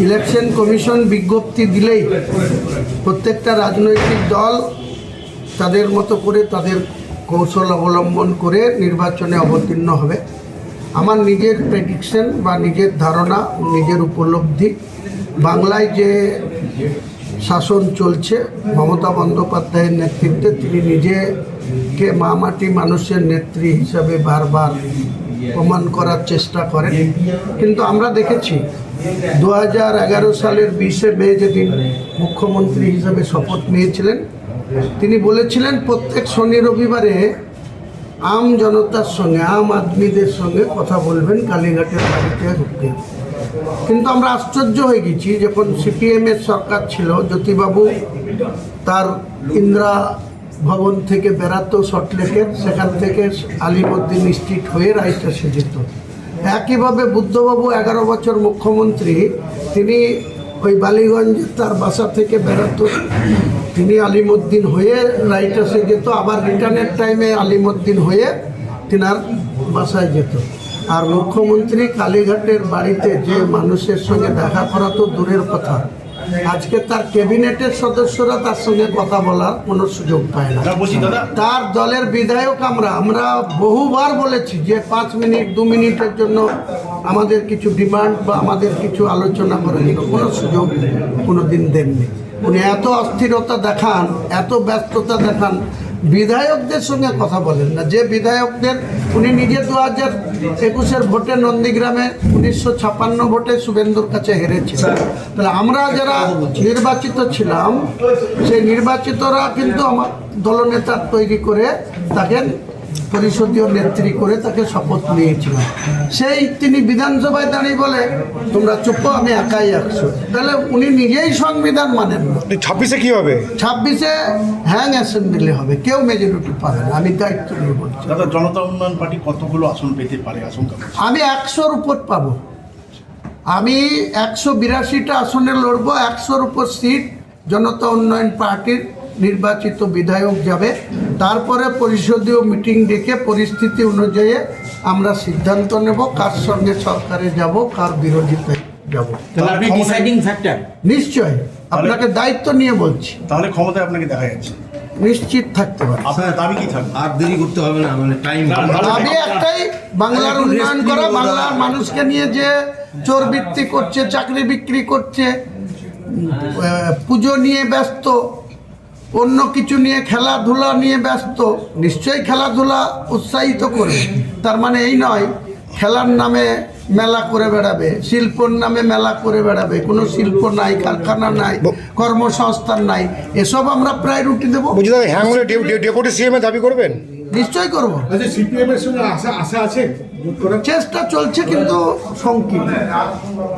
Election commission বিজ্ঞপ্তি দিলেই প্রত্যেকটা রাজনৈতিক দল তাদের মতো করে তাদের কৌশল অবলম্বন করে নির্বাচনে অবতীর্ণ হবে। আমার নিজের প্রেডিকশন বা নিজের ধারণা, নিজের উপলব্ধি, বাংলায় যে শাসন চলছে মমতা বন্দ্যোপাধ্যায়ের নেতৃত্বে, তিনি নিজেকে মাটি মানুষের নেত্রী হিসাবে বারবার প্রমাণ করার চেষ্টা করেন। কিন্তু আমরা দেখেছি 2011 সালের 20শে মে যেদিন মুখ্যমন্ত্রী হিসাবে শপথ নিয়েছিলেন, তিনি বলেছিলেন প্রত্যেক শনি রবিবারে আম জনতার সঙ্গে, আম আদমিদের সঙ্গে কথা বলবেন কালীঘাটের বাড়িতে ঢুকে। কিন্তু আমরা আশ্চর্য হয়ে গেছি, যখন সিপিএমের সরকার ছিল, জ্যোতিবাবু তার ইন্দিরা ভবন থেকে বেড়াতো সল্টলেকের, সেখান থেকে আলিমুদ্দিন স্ট্রিট হয়ে রাইটাসে যেত। একইভাবে বুদ্ধবাবু 11 বছর মুখ্যমন্ত্রী, তিনি ওই বালিগঞ্জ তার বাসা থেকে বেড়াতো, তিনি আলিমুদ্দিন হয়ে রাইটাসে যেত, আবার রিটার্নের টাইমে আলিমুদ্দিন হয়ে তিনার বাসায় যেত। আর মুখ্যমন্ত্রী কালীঘাটের বাড়িতে যে মানুষের সঙ্গে দেখা করা তো দূরের কথা, আজকে তার ক্যাবিনেটের সদস্যরা তার সঙ্গে কথা বলার কোনো সুযোগ পায় না। তার দলের বিধায়ক আমরা বহুবার বলেছি যে 5 মিনিট 2 মিনিটের জন্য আমাদের কিছু ডিমান্ড বা আমাদের কিছু আলোচনা করার জন্য কোনো সুযোগ কোনো দিন দেননি। উনি এত অস্থিরতা দেখান, এত ব্যস্ততা দেখান, বিধায়কদের সঙ্গে কথা বলেন না। যে বিধায়কদের উনি নিজে 2021-এর ভোটে নন্দীগ্রামে 1956 ভোটে শুভেন্দুর কাছে হেরেছিলেন। তাহলে আমরা যারা নির্বাচিত ছিলাম, সেই নির্বাচিতরা কিন্তু আমার দলনেতা তৈরি করে তাকে পরিষদীয় নেত্রী করে তাকে শপথ নিয়েছিলেন। সেই তিনি বিধানসভায় দাঁড়িয়ে বলে তোমরা চুপ, আমি একাই 100। তাহলে উনি নিজেই সংবিধান মানেন না। 26-এ কি হবে? 26-এ হ্যাং অ্যাসেম্বলি হবে, কেউ মেজরিটি পাবে না। আমি দায়িত্ব নিয়ে বলছি। দাদা, জনতা উন্নয়ন পার্টি কতগুলো আসন পেতে পারে আশঙ্কা? আমি 100-র উপর পাবো। আমি 182টা আসনে লড়বো। 100-র উপর সিট জনতা উন্নয়ন পার্টির নির্বাচিত বিধায়ক যাবে। তারপরে পরিষদীয় মিটিং ডেকে পরিস্থিতি অনুযায়ী আমরা সিদ্ধান্ত নেব কার সঙ্গে সরকারে যাব, কার বিরোধিতায় যাব। নিশ্চয় আপনাকে দায়িত্ব নিয়ে বলছি। তাহলে ক্ষমতায় আপনাকে দেখা যাচ্ছে নিশ্চিত থাকতে পারে। আপনার দাবি কি থাকবে? আর দেরি করতে হবে না, মানে টাইম। দাবি একটাই, বাংলার উন্নয়ন করা। বাংলার মানুষকে নিয়ে যে চোর বৃত্তি করছে, চাকরি বিক্রি করছে, পুজো নিয়ে ব্যস্ত, অন্য কিছু নিয়ে, খেলাধুলা নিয়ে ব্যস্ত, নিশ্চয়ই খেলাধুলা উৎসাহিত করবে। তার মানে এই নয় খেলার নামে মেলা করে বেড়াবে, শিল্পর নামে মেলা করে বেড়াবে। কোনো শিল্প নাই, কারখানা নাই, কর্মসংস্থান নাই, এসব আমরা প্রায়োরিটি দেবো। ডেপুটি সিএম এর দাবি করবেন? নিশ্চয়ই করবো। সিপিএম এর সঙ্গে আশা আছে, চেষ্টা চলছে কিন্তু সংকীর্ণ।